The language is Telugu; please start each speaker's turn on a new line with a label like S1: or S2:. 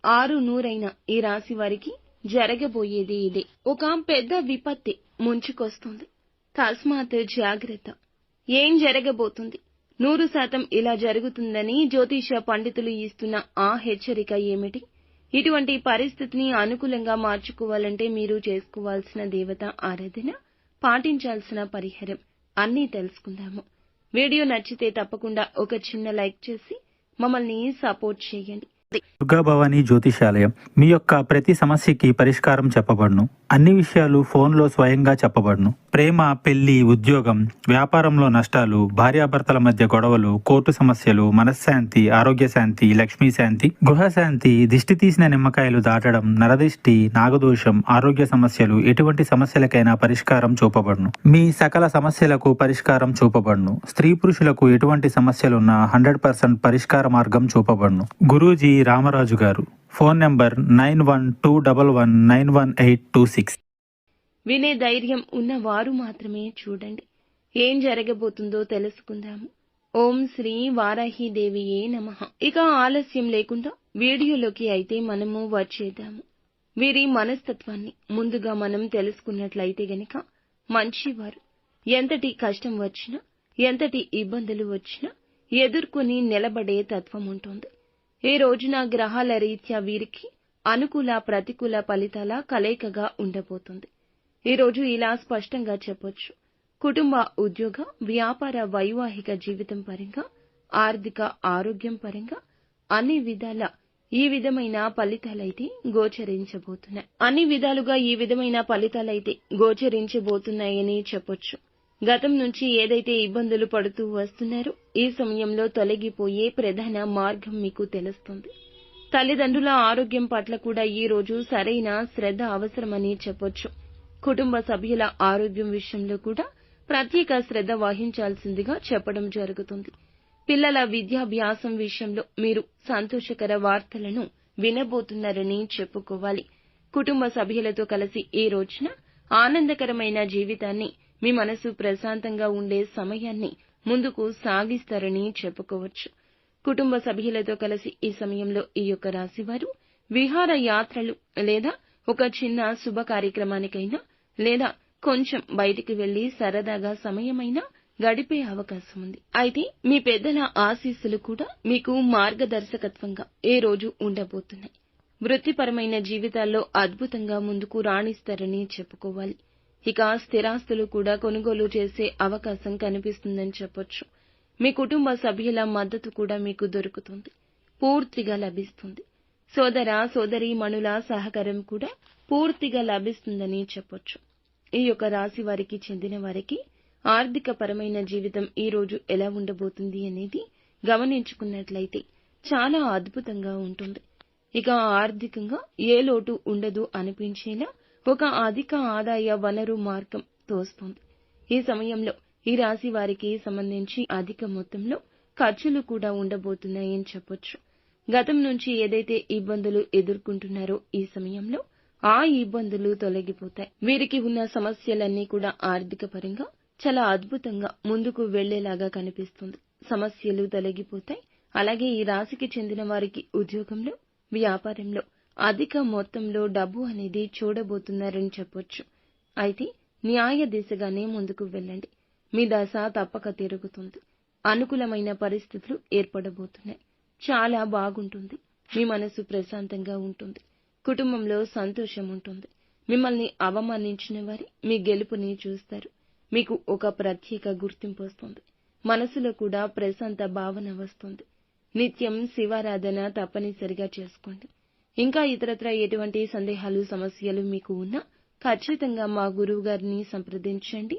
S1: ఆరు నూరైన ఈ రాశి వారికి జరగబోయేది ఇదే. ఒక పెద్ద విపత్తి ముంచుకొస్తుంది. తస్మాత్ జాగ్రత్త. ఏం జరగబోతుంది? 100% ఇలా జరుగుతుందని జ్యోతిష పండితులు ఇస్తున్న ఆ హెచ్చరిక ఏమిటి? ఇటువంటి పరిస్థితిని అనుకూలంగా మార్చుకోవాలంటే మీరు చేసుకోవాల్సిన దేవత ఆరాధన, పాటించాల్సిన పరిహారం అన్నీ తెలుసుకుందాము. వీడియో నచ్చితే తప్పకుండా ఒక చిన్న లైక్ చేసి మమ్మల్ని సపోర్ట్ చేయండి.
S2: దుర్గా భవానీ జ్యోతిషాలయం మీ యొక్క ప్రతి సమస్యకి పరిష్కారం చెప్పబడును. అన్ని విషయాలు ఫోన్లో స్వయంగా చెప్పబడును. ప్రేమ, పెళ్లి, ఉద్యోగం, వ్యాపారంలో నష్టాలు, భార్యాభర్తల మధ్య గొడవలు, కోర్టు సమస్యలు, మనశ్శాంతి, ఆరోగ్య శాంతి, లక్ష్మీ శాంతి, గృహశాంతి, దిష్టి తీసిన నిమ్మకాయలు దాటడం, నరదిష్టి, నాగదోషం, ఆరోగ్య సమస్యలు, ఎటువంటి సమస్యలకైనా పరిష్కారం చూపబడును. మీ సకల సమస్యలకు పరిష్కారం చూపబడును. స్త్రీ పురుషులకు ఎటువంటి సమస్యలున్నా 100% పరిష్కార మార్గం చూపబడును. గురూజీ రామరాజు గారు. Phone number 9121191826.
S1: వినే ధైర్యం ఉన్నవారు మాత్రమే చూడండి. ఏం జరగబోతుందో తెలుసుకుందాము. ఓం శ్రీ వారాహిదేవియే నమః. ఇక ఆలస్యం లేకుండా వీడియోలోకి అయితే మనము వచ్చేద్దాము. వీరి మనస్తత్వాన్ని ముందుగా మనం తెలుసుకున్నట్లయితే గనక మంచివారు. ఎంతటి కష్టం వచ్చినా, ఎంతటి ఇబ్బందులు వచ్చినా ఎదుర్కొని నిలబడే తత్వం ఉంటుంది. ఈ రోజున గ్రహాల రీత్యా వీరికి అనుకూల, ప్రతికూల ఫలితాల కలయికగా ఉండబోతుంది. ఈ రోజు ఇలా స్పష్టంగా చెప్పొచ్చు. కుటుంబ, ఉద్యోగ, వ్యాపార, వైవాహిక జీవితం పరంగా, ఆర్థిక, ఆరోగ్యం పరంగా అన్ని విధాల ఈ విధమైన ఫలితాలైతే గోచరించబోతున్నాయి. అన్ని విధాలుగా ఈ విధమైన ఫలితాలైతే గోచరించబోతున్నాయని చెప్పొచ్చు. గతం నుంచి ఏదైతే ఇబ్బందులు పడుతూ వస్తున్నారో ఈ సమయంలో తొలగిపోయే ప్రధాన మార్గం మీకు తెలుస్తుంది. తల్లిదండ్రుల ఆరోగ్యం పట్ల కూడా ఈ రోజు సరైన శ్రద్ధ అవసరమని చెప్పొచ్చు. కుటుంబ సభ్యుల ఆరోగ్యం విషయంలో కూడా ప్రత్యేక శ్రద్ధ వహించాల్సిందిగా చెప్పడం జరుగుతుంది. పిల్లల విద్యాభ్యాసం విషయంలో మీరు సంతోషకర వార్తలను వినబోతున్నారని చెప్పుకోవాలి. కుటుంబ సభ్యులతో కలిసి ఈ రోజున ఆనందకరమైన జీవితాన్ని, మీ మనసు ప్రశాంతంగా ఉండే సమయాన్ని ముందుకు సాగిస్తారని చెప్పుకోవచ్చు. కుటుంబ సభ్యులతో కలిసి ఈ సమయంలో ఈ యొక్క రాశివారు విహార యాత్రలు లేదా ఒక చిన్న శుభ కార్యక్రమానికైనా లేదా కొంచెం బయటికి వెళ్లి సరదాగా సమయమైనా గడిపే అవకాశం ఉంది. అయితే మీ పెద్దల ఆశీస్సులు కూడా మీకు మార్గదర్శకత్వంగా ఈ రోజు ఉండబోతున్నాయి. వృత్తిపరమైన జీవితాల్లో అద్భుతంగా ముందుకు రాణిస్తారని చెప్పుకోవాలి. ఇక స్థిరాస్తులు కూడా కొనుగోలు చేసే అవకాశం కనిపిస్తుందని చెప్పొచ్చు. మీ కుటుంబ సభ్యుల మద్దతు కూడా మీకు దొరుకుతుంది, పూర్తిగా లభిస్తుంది. సోదర సోదరీమణుల సహకారం కూడా పూర్తిగా లభిస్తుందని చెప్పొచ్చు. ఈ యొక్క రాశి వారికి చెందిన వారికి ఆర్థిక పరమైన జీవితం ఈ రోజు ఎలా ఉండబోతుంది అనేది గమనించుకున్నట్లయితే చాలా అద్భుతంగా ఉంటుంది. ఇక ఆర్థికంగా ఏ లోటు ఉండదు అనిపించేలా ఒక అధిక ఆదాయ వనరు మార్గం తోస్తుంది. ఈ సమయంలో ఈ రాశి వారికి సంబంధించి అధిక మొత్తంలో ఖర్చులు కూడా ఉండబోతున్నాయని చెప్పొచ్చు. గతం నుంచి ఏదైతే ఇబ్బందులు ఎదుర్కొంటున్నారో ఈ సమయంలో ఆ ఇబ్బందులు తొలగిపోతాయి. వీరికి ఉన్న సమస్యలన్నీ కూడా ఆర్థిక పరంగా చాలా అద్భుతంగా ముందుకు వెళ్లేలాగా కనిపిస్తుంది. సమస్యలు తొలగిపోతాయి. అలాగే ఈ రాశికి చెందిన వారికి ఉద్యోగంలో, వ్యాపారంలో అధిక మొత్తంలో డబ్బు అనేది చూడబోతున్నారని చెప్పొచ్చు. అయితే న్యాయ దిశగానే ముందుకు వెళ్ళండి. మీ దశ తప్పక తిరుగుతుంది. అనుకూలమైన పరిస్థితులు ఏర్పడబోతున్నాయి. చాలా బాగుంటుంది. మీ మనసు ప్రశాంతంగా ఉంటుంది. కుటుంబంలో సంతోషం ఉంటుంది. మిమ్మల్ని అవమానించిన వారి మీ గెలుపుని చూస్తారు. మీకు ఒక ప్రత్యేక గుర్తింపు వస్తుంది. మనసులో కూడా ప్రశాంత భావన వస్తుంది. నిత్యం శివారాధన తప్పనిసరిగా చేసుకోండి. ఇంకా ఇతరత్ర ఎటువంటి సందేహాలు, సమస్యలు మీకు ఉన్నా ఖచ్చితంగా మా గురువు గారిని సంప్రదించండి.